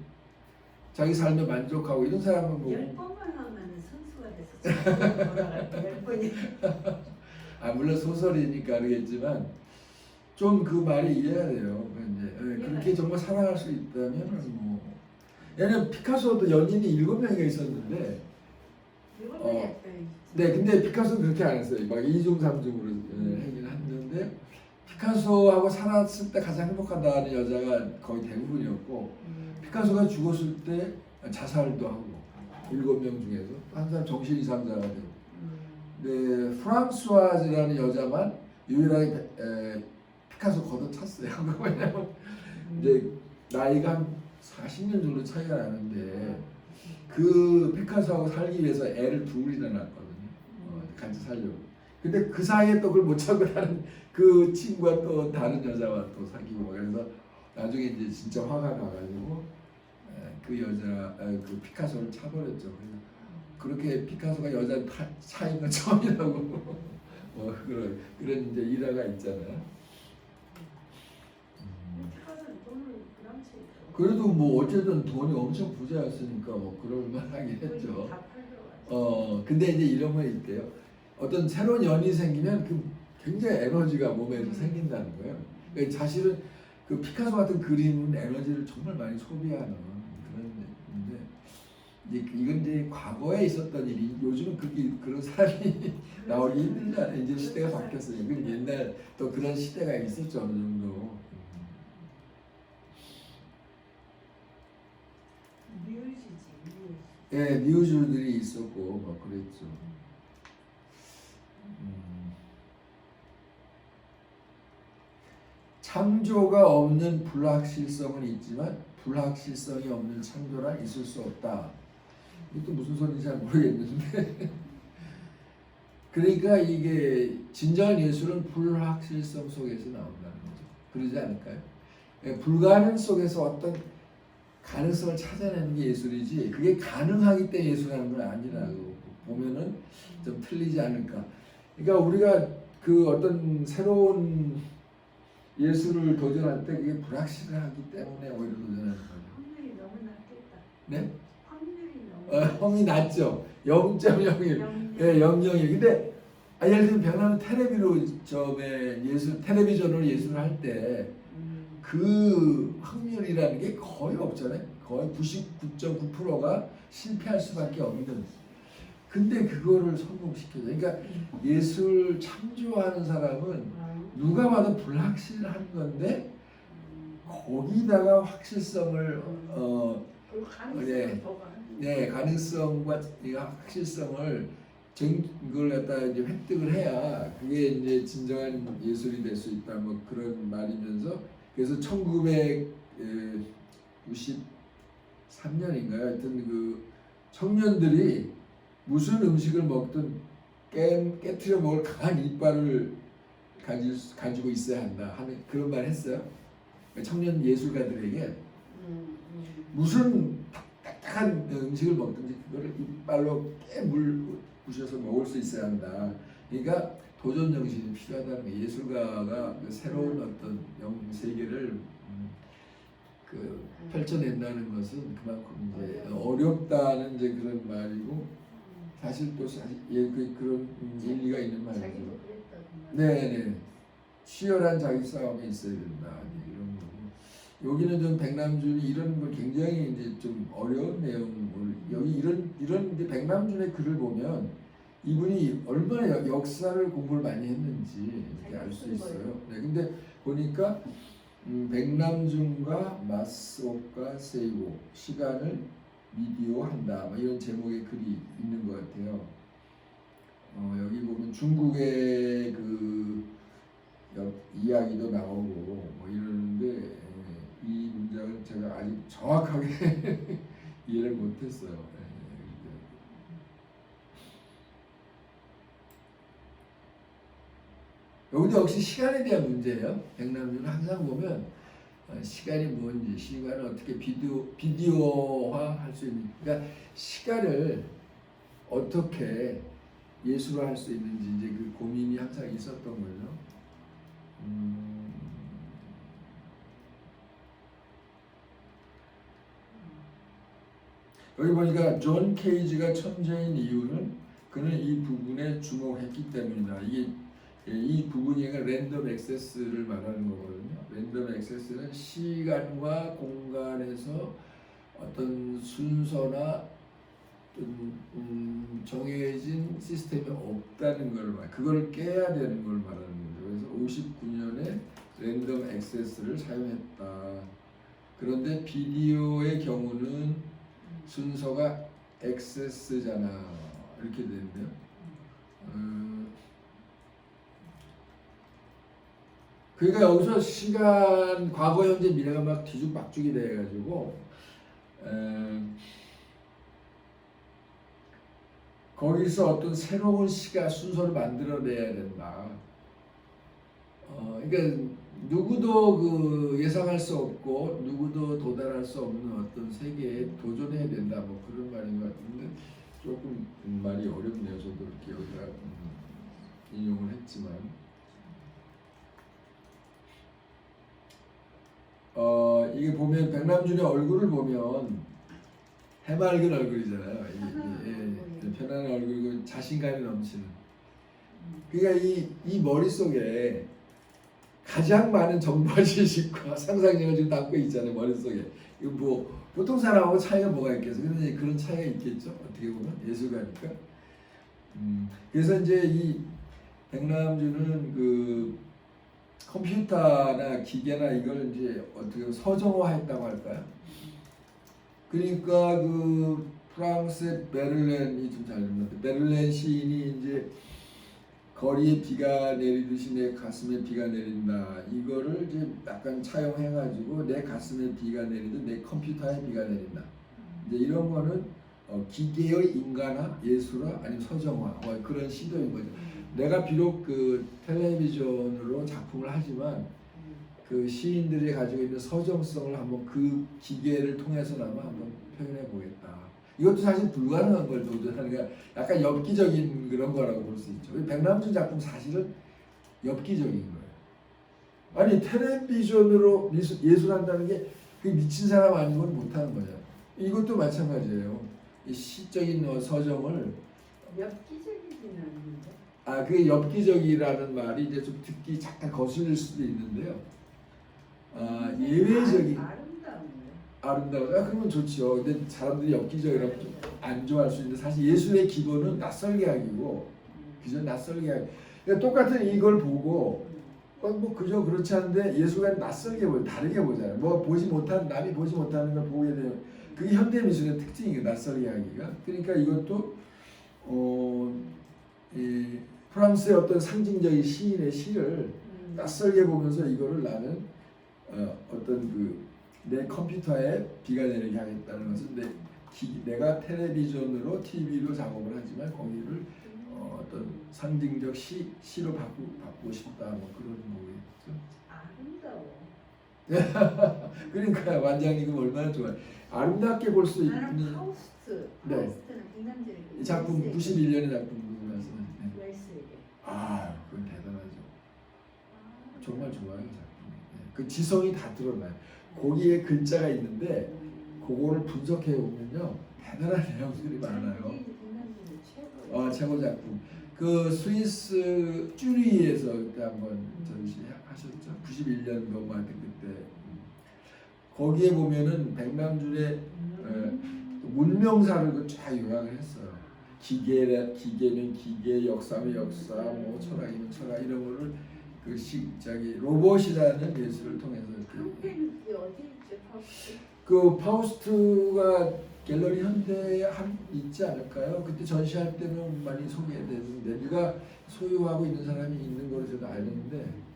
자기 삶에 만족하고 이런 사람은 뭐 10번만 하면 선수가 돼서 돌아갈 때 10번이. 물론 소설이니까 그러겠지만 좀 그 말이 이해가 돼요. 이제 그렇게 정말 사랑할 수 있다면 뭐 얘는 피카소도 연인이 7명이가 있었는데 네, 근데 피카소는 그렇게 안 했어요. 막 2중 3중으로 하긴 했는데 피카소하고 살았을 때 가장 행복하다는 여자가 거의 대부분이었고 피카소가 죽었을 때 자살도 하고 7명 중에서 한 사람 정신 이상자가 되고 네, 프랑스와즈라는 여자만 유일하게 피카소 걷어찼어요. 왜냐면 이제 나이가 한 40년 정도 차이가 나는데 그 피카소하고 살기 위해서 애를 둘이나 낳았거든요. 같이 살려고. 근데 그 사이에 또 그걸 못 참고 다른 그 친구가 또 다른 여자와 또 사귀고 그래서 나중에 이제 진짜 화가 나가지고 그 여자 그 피카소를 차버렸죠. 그렇게 피카소가 여자 차인 건 처음이라고 뭐 그런 이제 일화가 있잖아요. 그래도 뭐 어쨌든 돈이 엄청 부자였으니까 뭐 그럴 만하긴 했죠. 근데 이제 이런 거 있대요. 어떤 새로운 연이 생기면 그 굉장히 에너지가 몸에 생긴다는 거예요. 그러니까 사실은 그 피카소 같은 그림은 에너지를 정말 많이 소비하는 그런 건데 이건 이제 과거에 있었던 일이 요즘은 그런 사람이 나오기 힘들다. 이제 시대가 바뀌었어요. 그 옛날 또 그런 시대가 있었죠 어느 정도. 뮤즈지. 예, 뮤즈들이 있었고 뭐 그랬죠. 창조가 없는 불확실성은 있지만 불확실성이 없는 창조란 있을 수 없다. 이것도 무슨 소리인지 잘 모르겠는데 그러니까 이게 진정한 예술은 불확실성 속에서 나온다는 거죠. 그러지 않을까요? 불가능 속에서 어떤 가능성을 찾아내는 게 예술이지 그게 가능하기 때문에 예술하는 건 아니라고 보면은 좀 틀리지 않을까. 그러니까 우리가 그 어떤 새로운 예술을 도전할 때 그게 불확실하기 때문에 오히려 도전하는 거죠. 확률이 너무 낮겠다. 네? 확률이 너무 험이 낮죠. 0.01. 예, 0.01. 근데 예를 들면 백남은 텔레비전으로 예술을 할 때 그 확률이라는 게 거의 없잖아요. 거의 99.9%가 실패할 수밖에 없는. 근데 그거를 성공시켜줘. 그러니까 예술 창조하는 사람은 누가 봐도 불확실한 건데 거기다가 확실성을 가능성과 이 확실성을 그걸 갖다 이제 획득을 해야 그게 이제 진정한 예술이 될 수 있다. 뭐 그런 말이면서 그래서 1993년인가요? 하여튼 그 청년들이 무슨 음식을 먹든 깨트려 먹을 강한 이빨을 가지고 있어야 한다 하는 그런 말 했어요. 청년 예술가들에게 무슨 딱딱한 음식을 먹든지 그거를 이빨로 깨물으셔서 먹을 수 있어야 한다. 그러니까 도전 정신이 필요하다는 게 예술가가 그 새로운 어떤 세계를 펼쳐낸다는 것은 그만큼 이제 어렵다는 이제 그런 말이고 사실 또 그런 일리가 있는 말이죠. 네네. 치열한 자기 싸움이 있어야 된다. 이런 거고. 여기는 좀 백남준이 이런 걸 굉장히 이제 좀 어려운 내용을 여기 이런 백남준의 글을 보면 이분이 얼마나 역사를 공부를 많이 했는지 이렇게 알 수 있어요. 네, 근데 보니까 백남준과 마스오카 세이고 시간을 미디어한다. 뭐 이런 제목의 글이 있는 것 같아요. 여기 보면 중국의 그 이야기도 나오고 뭐 이러는데 이 문장을 제가 아직 정확하게 이해를 못했어요. 여기도 역시 시간에 대한 문제예요. 백남준은 항상 보면 시간이 뭔지, 시간을 어떻게 비디오화 할 수 있는지, 그러니까 시간을 어떻게 예술화 할 수 있는지 이제 그 고민이 항상 있었던 거죠. 여기 보니까 존 케이지가 천재인 이유는 그는 이 부분에 주목했기 때문이다. 이 부분이 랜덤 액세스를 말하는 거거든요. 랜덤 액세스는 시간과 공간에서 어떤 순서나 정해진 시스템이 없다는 걸 그걸 깨야 되는 걸 말하는 거죠. 그래서 59년에 랜덤 액세스를 사용했다. 그런데 비디오의 경우는 순서가 액세스잖아. 이렇게 되는데요. 그러니까 여기서 시간, 과거, 현재, 미래가 막 뒤죽박죽이 돼가지고 거기서 어떤 새로운 시간 순서를 만들어내야 된다. 그러니까 누구도 그 예상할 수 없고 누구도 도달할 수 없는 어떤 세계에 도전해야 된다. 뭐 그런 말인 것 같은데 조금 말이 어렵네요. 저도 이렇게 여기다 인용을 했지만. 이게 보면 백남준의 얼굴을 보면 해맑은 얼굴이잖아요. 편안한 얼굴이고 자신감이 넘치는. 그러니까 이 머릿속에 가장 많은 정보 지식과 상상력을 지금 담고 있잖아요 머릿속에. 이거 뭐 보통 사람하고 차이가 뭐가 있겠어? 근데 그런 차이가 있겠죠. 어떻게 보면 예술가니까. 그래서 이제 이 백남주는 그 컴퓨터나 기계나 이걸 이제 어떻게 보면 서정화했다고 할까요? 그러니까 그 프랑스의 베를렌이 좀 잘 됩니다. 베를렌 시인이 이제 거리에 비가 내리듯이 내 가슴에 비가 내린다. 이거를 이제 약간 차용해가지고 내 가슴에 비가 내리듯 내 컴퓨터에 비가 내린다. 이제 이런 거는 기계의 인간화, 예술화, 아니면 서정화 그런 시도인 거죠. 내가 비록 그 텔레비전으로 작품을 하지만 그 시인들이 가지고 있는 서정성을 한번 그 기계를 통해서나마 한번 표현해 보겠다. 이것도 사실 불가능한 걸 도전하는 게 약간 엽기적인 그런 거라고 볼 수 있죠. 백남준 작품 사실은 엽기적인 거예요. 아니 텔레비전으로 예술한다는 게 그 미친 사람 아니고는 못하는 거죠. 이것도 마찬가지예요. 이 시적인 서정을 엽기적이지는 않는데. 그 엽기적이라는 말이 이제 좀 듣기 잠깐 거슬릴 수도 있는데요. 예외적인 아름다워. 그러면 좋죠. 근데 사람들이 엽기적이라고 안 좋아할 수 있는데 사실 예술의 기본은 낯설게 하기고, 그저 낯설게 하기. 그러니까 똑같은 이걸 보고 뭐 그저 그렇지 않은데 예술가는 낯설게 보여, 다르게 보잖아요. 뭐 남이 보지 못하는 걸 보게 되면 그게 현대 미술의 특징이에요. 낯설게 하기가. 그러니까 이것도 이 프랑스의 어떤 상징적인 시인의 시를 낯설게 보면서 이거를 나는 어떤 내 컴퓨터에 비가 내리게 하겠다는 것은 내가 텔레비전으로 TV로 작업을 하지만 거기를 어떤 상징적 시로 바꾸고 싶다 뭐 그런 거겠죠. 아름다워. 그러니까 완장님은 얼마나 좋아요. 아름답게 볼 수 있는. 나는 파우스트는 백남준의 이 작품 91년의 작품이라서. 웰스에게. 그건 대단하죠. 정말 좋아요 작품. 그 지성이 다 드러나요. 거기에 글자가 있는데 그거를 분석해 보면요 대단한 내용들이 많아요. 최고 작품. 그 스위스 쭈리히에서 그때 한번 전시하셨죠. 91년도 뭐 하여튼 그때. 거기에 보면은 백남준의 문명사를 쫙 요약을 했어요. 기계는 기계, 역사면 역사, 뭐 철학이면 철학 이런 거를 로봇이라는 예술을 통해서 그 파우스트가 갤러리 현대에 있지 않을까요? 그때 전시할 때는 많이 소개되는데 누가 소유하고 있는 사람이 있는 걸로 저도 알았는데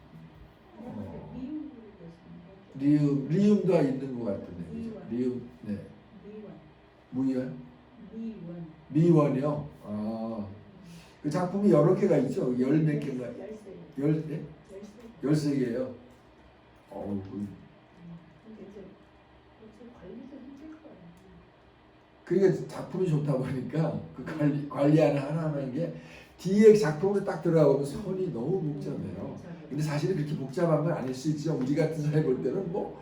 리움도 있는 것 같은데 리움 무이원 미원이요. 그 작품이 여러 개가 있죠. 열 몇 개인가? 13개예요. 그러니까 작품이 좋다 보니까 그 관리하는 하나하나인 게 뒤에 작품으로 딱 들어가보면 선이 너무 복잡해요. 근데 사실은 그렇게 복잡한 건 아닐 수 있죠. 우리 같은 사람이 볼 때는 요즘도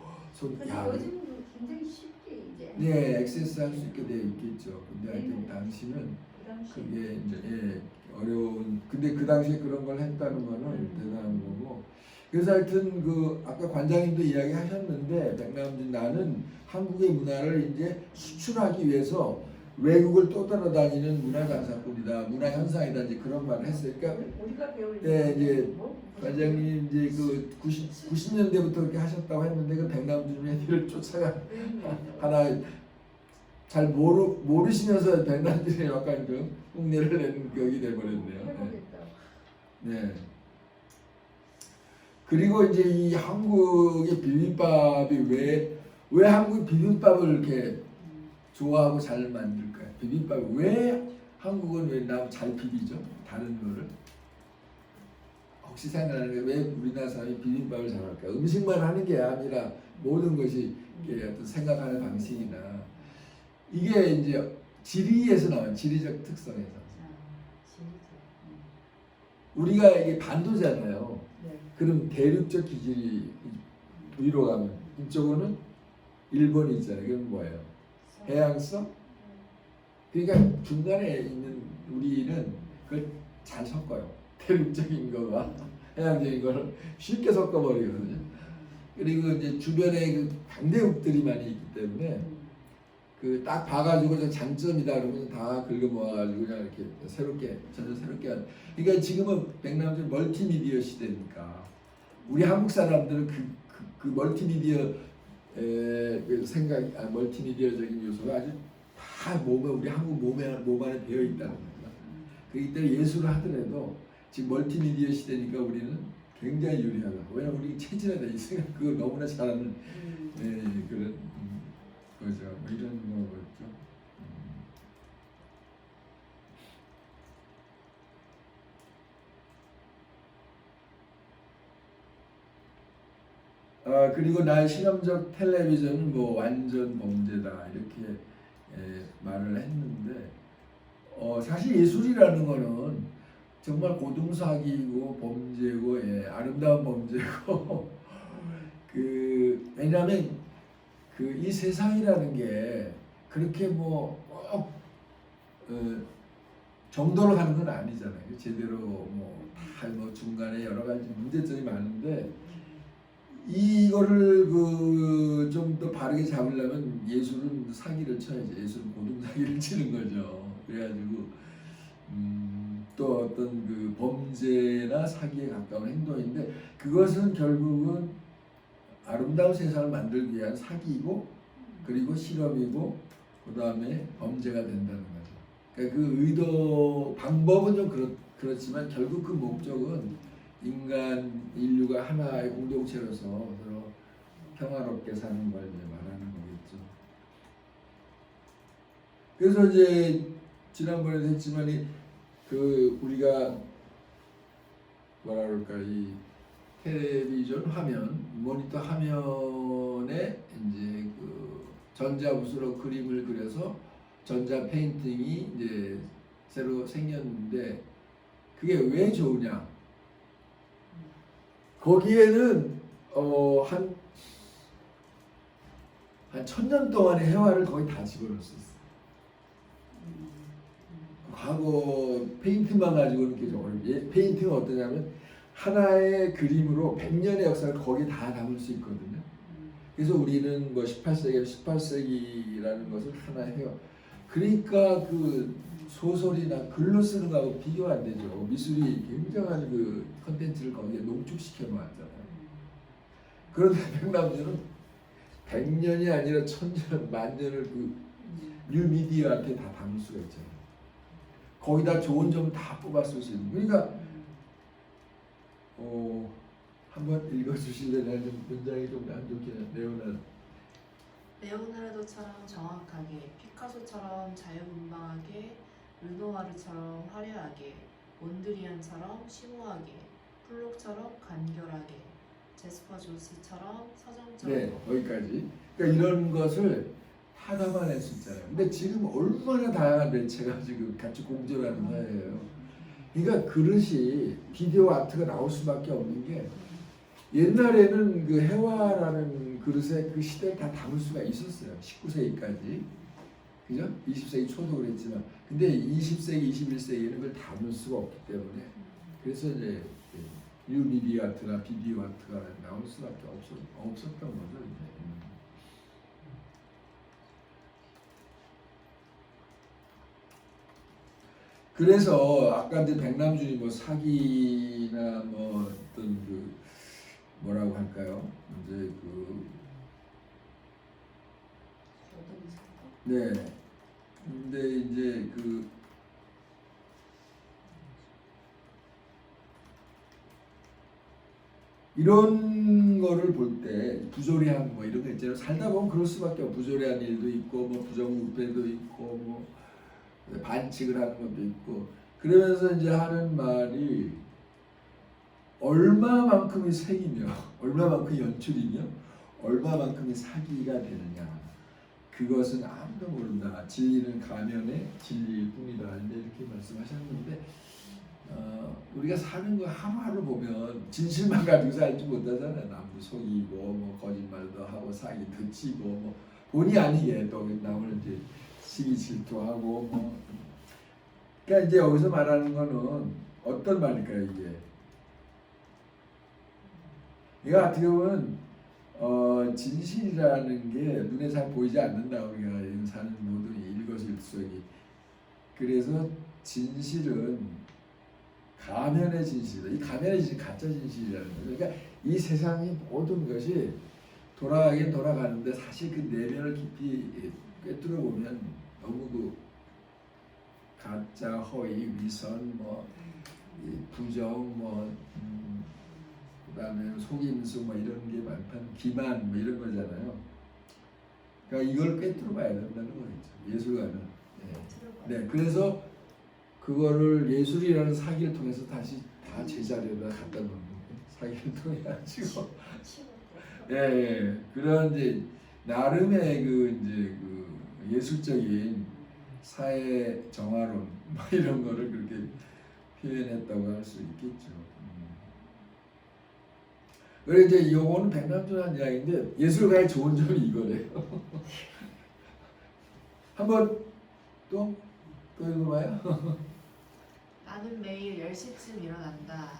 굉장히 쉽게 이제 액세스할 수 있게 되어 있겠죠. 근데 하여튼 당시는 그게 이제 어려운. 근데 그 당시에 그런 걸 했다는 거는 대단한 거고. 그래서 하여튼 그 아까 관장님도 이야기하셨는데 백남준 나는 한국의 문화를 이제 수출하기 위해서 외국을 또 따라다니는 문화 장사꾼이다, 문화 현상이다 이제 그런 말을 했어요. 그러니까 우리가 배울 이제 관장님 이제 그 90년대부터 그렇게 하셨다고 했는데 그 백남준의 뒤를 쫓아가 하나 잘 모르시면서 백남준이 약간 그 흉내를 내는 격이 돼버렸네요. 네. 그리고 이제 이 한국의 비빔밥이 왜 한국 비빔밥을 이렇게 좋아하고 잘 만들까요? 비빔밥이 왜 한국은 왜 잘 비비죠? 다른 거를 혹시 생각나는 게 왜 우리나라 사람이 비빔밥을 잘할까요? 음식만 하는 게 아니라 모든 것이 어떤 생각하는 방식이나 이게 이제 지리에서 나와요. 지리적 특성에서. 우리가 이게 반도잖아요. 그럼 대륙적 기질이 위로 가면 이쪽으로는 일본이 있잖아요. 그럼 뭐예요? 해양성? 그러니까 중간에 있는 우리는 그걸 잘 섞어요. 대륙적인 거와 해양적인 걸 쉽게 섞어버리거든요. 그리고 이제 주변에 그 강대국들이 많이 있기 때문에 그 딱 봐가지고 저 장점이다 그러면 다 긁어 모아가지고 그냥 이렇게 새롭게 전혀 새롭게 하는. 그러니까 지금은 백남준 멀티미디어 시대니까 우리 한국 사람들은 그 멀티미디어 그 생각, 멀티미디어적인 요소가 아주 다 몸에 우리 한국 몸 안에 배어 있다는 거죠. 그렇기 때문에 예술을 하더라도 지금 멀티미디어 시대니까 우리는 굉장히 유리하다. 왜냐면 우리 체질에 있으니까 그거 너무나 잘하는 그런 거죠. 뭐 이런 거겠죠. 그리고 나의 실험적 텔레비전은 뭐 완전 범죄다 이렇게 말을 했는데 사실 예술이라는 거는 정말 고등사기이고 범죄고 아름다운 범죄고 왜냐하면 이 세상이라는 게 그렇게 뭐 정도로 가는 건 아니잖아요. 제대로 다 중간에 여러 가지 문제점이 많은데 이거를 좀 더 바르게 잡으려면 예술은 사기를 쳐야지. 예술은 고등사기를 치는 거죠. 그래가지고 또 어떤 그 범죄나 사기에 가까운 행동인데 그것은 결국은 아름다운 세상을 만들기 위한 사기이고 그리고 실험이고 그 다음에 범죄가 된다는 거죠. 그러니까 그 의도 방법은 좀 그렇지만 결국 그 목적은 인류가 하나의 공동체로서 서로 평화롭게 사는 걸 이제 말하는 거겠죠. 그래서 이제 지난번에도 했지만 우리가 뭐라 그럴까 이 텔레비전 화면, 모니터 화면에 이제 그 전자붓으로 그림을 그려서 전자 페인팅이 이제 새로 생겼는데 그게 왜 좋으냐? 거기에는 한 1000년 동안의 회화를 거의 다 집어넣을 수 있어요. 과거 페인팅만 가지고는 이렇게 어렵죠. 페인팅은 어떠냐면 하나의 그림으로 100년의 역사를 거기에 다 담을 수 있거든요. 그래서 우리는 뭐 18세기라는 것을 하나 해요. 그러니까 그 소설이나 글로 쓰는 거하고 비교가 안 되죠. 미술이 굉장한 그 컨텐츠를 거기에 농축시켜 놓았잖아요. 그런데 백남준은 100년이 아니라 1000년, 만년을 그 뉴미디어한테 다 담을 수가 있잖아요. 거기다 좋은 점 다 뽑아 쓸 수 있는. 그러니까 한번 읽어주실래요? 문장이 좀 안 좋게 레오나르도처럼 정확하게, 피카소처럼 자유분방하게, 르노아르처럼 화려하게, 몬드리안처럼 심오하게, 플록처럼 간결하게, 제스퍼 조스처럼 서정적으로. 네, 거기까지. 그러니까 이런 것을 다 담아낼 수 있잖아요. 근데 지금 얼마나 다양한 매체가 지금 같이 공존하는 사회예요. 그러니까 그릇이 비디오 아트가 나올 수밖에 없는 게 옛날에는 그 해화라는 그릇에 그 시대를 다 담을 수가 있었어요. 19세기까지. 그죠? 20세기 초도 그랬지만. 근데 20세기, 21세기에는 그걸 담을 수가 없기 때문에. 그래서 이제 뉴미디어 아트나 비디오 아트가 나올 수밖에 없었던 거죠. 이제. 그래서 아까 이제 백남준이 뭐 사기나 뭐 어떤 그 뭐라고 할까요? 이제 네. 근데 이제 이런 거를 볼 때 부조리한 뭐 이런 거 있잖아요. 살다 보면 그럴 수밖에 없고 부조리한 일도 있고 뭐 부정부패도 있고 뭐 반칙을 하는 것도 있고 그러면서 이제 하는 말이 얼마만큼이 색이며 얼마만큼이 연출이며 얼마만큼이 사기가 되느냐 그것은 아무도 모른다. 진리는 가면의 진리일 뿐이다. 이렇게 말씀하셨는데 우리가 사는 거 하루하루 보면 진실만 가지고 살지 못하잖아요. 남도 속이고 뭐 거짓말도 하고 사기도 치고 뭐 본의 아니게 또 남을 이제 시기 질투하고 뭐 그러니까 이제 여기서 말하는 거는 어떤 말일까요 이게? 이거 어떻게 보면 진실이라는 게 눈에 잘 보이지 않는다. 우리가 사는 모든 일거수일투족이. 그래서 진실은 가면의 진실이다. 이 가면의 진실, 가짜 진실이라는 거죠. 그러니까 이 세상의 모든 것이 돌아가긴 돌아가는데 사실 그 내면을 깊이 꿰뚫어 보면 너무 그 가짜, 허위, 위선, 이 부정, 그다음에 속임수 이런 게 많단, 기만 이런 거잖아요. 그러니까 이걸 꿰뚫어 봐야 된다는 거죠. 예술가는. 네, 그래서 그거를 예술이라는 사기를 통해서 다시 다 제자리에다 갖다 놓는 거예요. 사기를 통해 가지고. 그런 이제 나름의 그 예술적인 사회 정화론 이런 거를 그렇게 표현했다고 할 수 있겠죠. 그래서 이제 요거는 백남준한 이야기인데 예술가의 좋은 점이 이거래요. 한번 또 읽어봐요. 나는 매일 10시쯤 일어난다.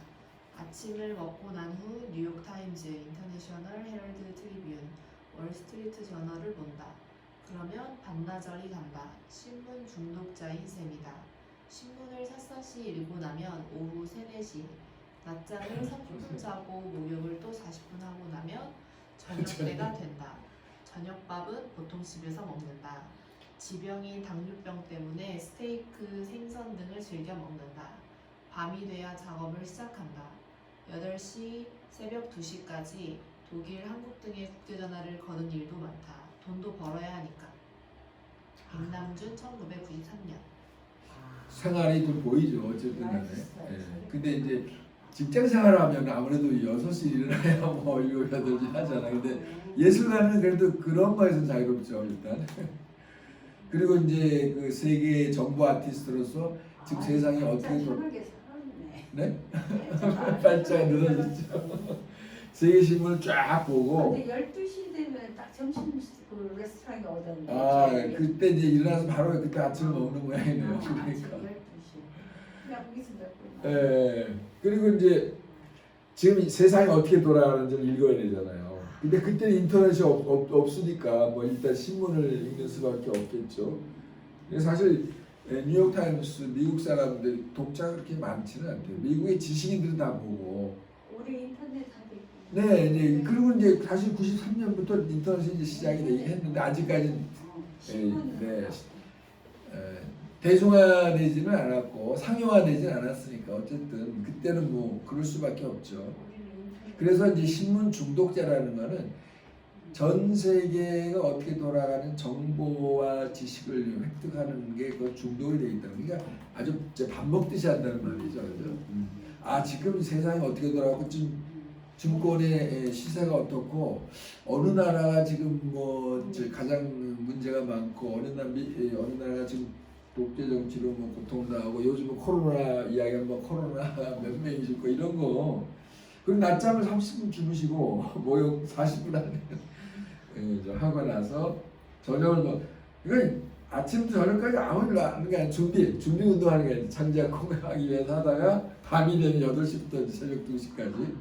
아침을 먹고 난 후 뉴욕타임즈, 인터내셔널 헤럴드 트리뷴, 월스트리트 저널을 본다. 그러면 반나절이 간다. 신문 중독자인 셈이다. 신문을 샅샅이 읽고 나면 오후 3, 4시. 낮잠을 30분 자고 목욕을 또 40분 하고 나면 저녁 때가 된다. 저녁밥은 보통 집에서 먹는다. 지병인 당뇨병 때문에 스테이크, 생선 등을 즐겨 먹는다. 밤이 돼야 작업을 시작한다. 8시, 새벽 2시까지 독일, 한국 등의 국제전화를 거는 일도 많다. 돈도 벌어야 하니까. 백남준 1993년. 생활이 좀 보이죠. 어쨌든 간에. 근데 이제 직장 생활하면 아무래도 6시 일어나야 7, 8시 하잖아. 근데 예술가는 그래도 그런 거에서 자유롭죠, 일단. 그리고 이제 그 세계 정부 아티스트로서 지금 세상이 어떻게 네? 발자가 늘어졌죠. 세계 신문을 쫙 보고. 근데 12시 되면 딱 점심 그 레스토랑에 오던데. 그때 이제 일어나서 바로 그때 아침을 먹는 모양이네요. 그러니까. 12시. 그냥 거기서 몇 분. 그리고 이제 지금 세상이 어떻게 돌아가는지를 읽어야 되잖아요. 근데 그때는 인터넷이 없으니까 일단 신문을 읽는 수밖에 없겠죠. 사실 뉴욕타임스 미국 사람들 독자가 그렇게 많지는 않대요. 미국의 지식인들은 다 보고. 우리 인터넷 하고 있고. 네, 이제 그리고 이제 사실 93년부터 인터넷이 이제 시작이 되긴 했는데 아직까지는 대중화되지는 않았고 상용화되지는 않았으니까 어쨌든 그때는 그럴 수밖에 없죠. 그래서 이제 신문 중독자라는 거는 전 세계가 어떻게 돌아가는 정보와 지식을 획득하는 게 그 중독이 되어 있다. 그러니까 아주 밥 먹듯이 한다는 말이죠, 그죠? 지금 세상이 어떻게 돌아가고 지금 증권의 시세가 어떻고 어느 나라가 지금 가장 문제가 많고 어느 나라가 지금 독재 정치로 고통 나오고 요즘은 코로나 이야기하면 코로나 몇 명이 죽고 이런 거. 그리고 낮잠을 30분 주무시고 목욕 40분 하고 나서 저녁을 이건 아침부터 저녁까지 아무 일 하는 게 아니라 준비 운동하는 게 아니라 장작 공부하기 위해서 하다가 밤이 되면 8시부터 새벽 2시까지.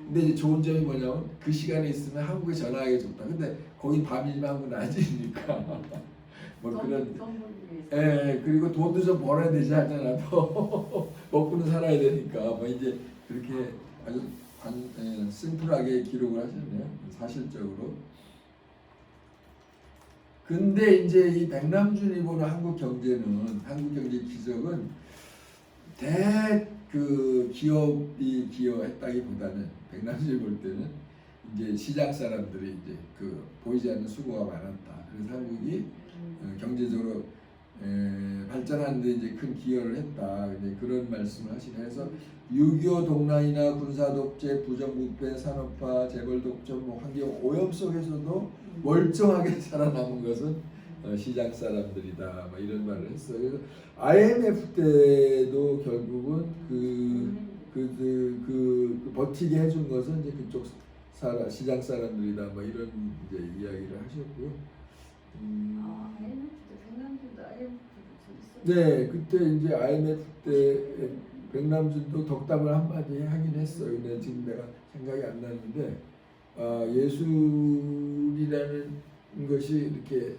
근데 이제 좋은 점이 뭐냐면 그 시간에 있으면 한국에 전화하기 좋다. 근데 거기 밤이면 한국 낮이니까 그런. 그리고 돈도 좀 벌어야 되지 않잖아도 먹고는 살아야 되니까 이제 그렇게 아주 심플하게 기록을 하셨네요. 사실적으로. 근데 이제 이 백남준이 보는 한국 경제 기적은 기업이 기여했다기보다는 백남준이 볼 때는 이제 시장 사람들이 이제 보이지 않는 수고가 많았다. 그래서 한국이 경제적으로 발전하는 데 이제 큰 기여를 했다. 그런 말씀을 하시네. 그래서 6.25 동란이나 군사 독재, 부정부패, 산업화, 재벌 독점, 환경 오염 속에서도 멀쩡하게 살아남은 것은 시장 사람들이다. 이런 말을 했어요. 그래서 IMF 때도 결국은 버티게 해준 것은 이제 그쪽 시장 사람들이다. 이런 이제 이야기를 하셨고요. IMF도 백남준도 IMF도 네, 그때 이제 IMF 때 백남준도 덕담을 한마디 하긴 했어요. 근데 지금 내가 생각이 안 나는데 예술이라는 것이 이렇게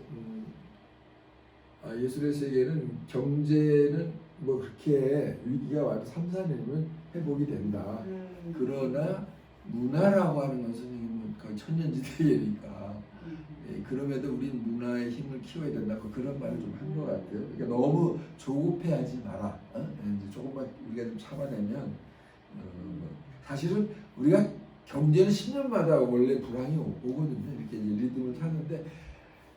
예술의 세계는 경제는 뭐 그렇게 위기가 와도 3, 4년이면 회복이 된다. 그러나 문화라고 하는 것은 거의 천년지대니까 그럼에도 우린 문화의 힘을 키워야 된다고 그런 말을 좀 한 것 같아요. 그러니까 너무 조급해하지 마라. 이제 조금만 우리가 좀 참아내면 사실은 우리가 경제는 10년마다 원래 불황이 오거든요. 이렇게 이제 리듬을 타는데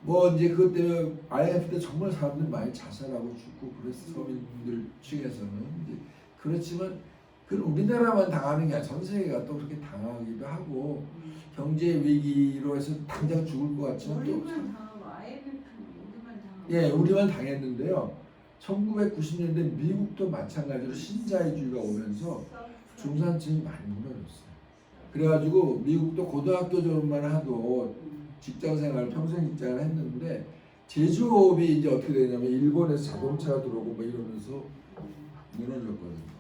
뭐 이제 그것 때문에 IMF 때 정말 사람들 많이 자살하고 죽고 그래서 서민들 중에서는 이제 그렇지만 그건 우리나라만 당하는 게 아니라 전 세계가 또 그렇게 당하기도 하고 경제 위기로 해서 당장 죽을 것 같지만 또 우리만 당하고 IMF는 우리만 당하고. 예, 우리만 당했는데요. 1990년대 미국도 마찬가지로 신자유주의가 오면서 중산층이 많이 무너졌어요. 그래가지고 미국도 고등학교 졸업만 하도 직장생활 평생 직장을 했는데 제조업이 이제 어떻게 되냐면 일본에서 자동차가 들어오고 뭐 이러면서 무너졌거든요.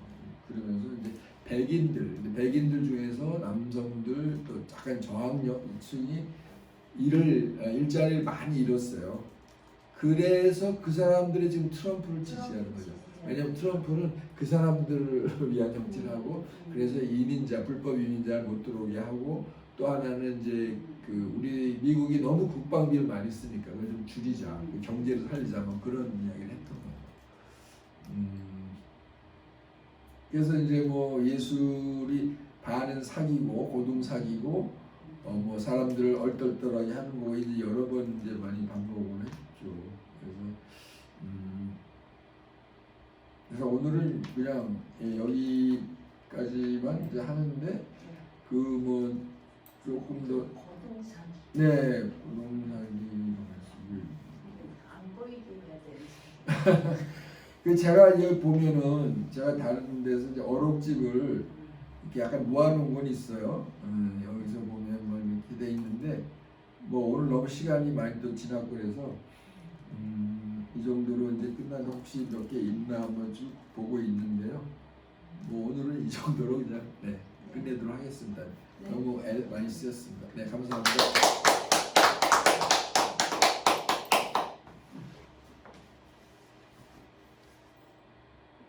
그러면서 이제 백인들 중에서 남성들 또 약간 저학력층이 일자리를 많이 잃었어요. 그래서 그 사람들이 지금 트럼프를 지지하는 거죠. 왜냐하면 트럼프는 그 사람들을 위한 정치를 하고 그래서 불법 이민자를 못 들어오게 하고 또 하나는 이제 그 우리 미국이 너무 국방비를 많이 쓰니까 그걸 좀 줄이자, 경제를 살리자 뭐 그런 이야기를 했던 거예요. 그래서 이제 뭐 예술이 반은 사기고 고등 사기고 뭐 사람들을 얼떨떨하게 하는 거 이제 여러 번 이제 많이 반복을 했죠. 그래서 오늘은 그냥 여기까지만 이제 하는데 그 뭐 조금 더 고동사기. 네 고동사기 안 보이게 해야 되는. 그 제가 여기 보면은 제가 다른 데서 이제 어록집을 이렇게 약간 모아놓은 건 있어요. 여기서 보면 뭐 이렇게 돼 있는데 뭐 오늘 너무 시간이 많이 또 지났고 그래서 이 정도로 이제 끝나서 혹시 몇 개 있나 한번 쭉 보고 있는데요. 뭐 오늘은 이 정도로 그냥 끝내도록 하겠습니다. 네. 너무 애 많이 쓰였습니다. 네 감사합니다.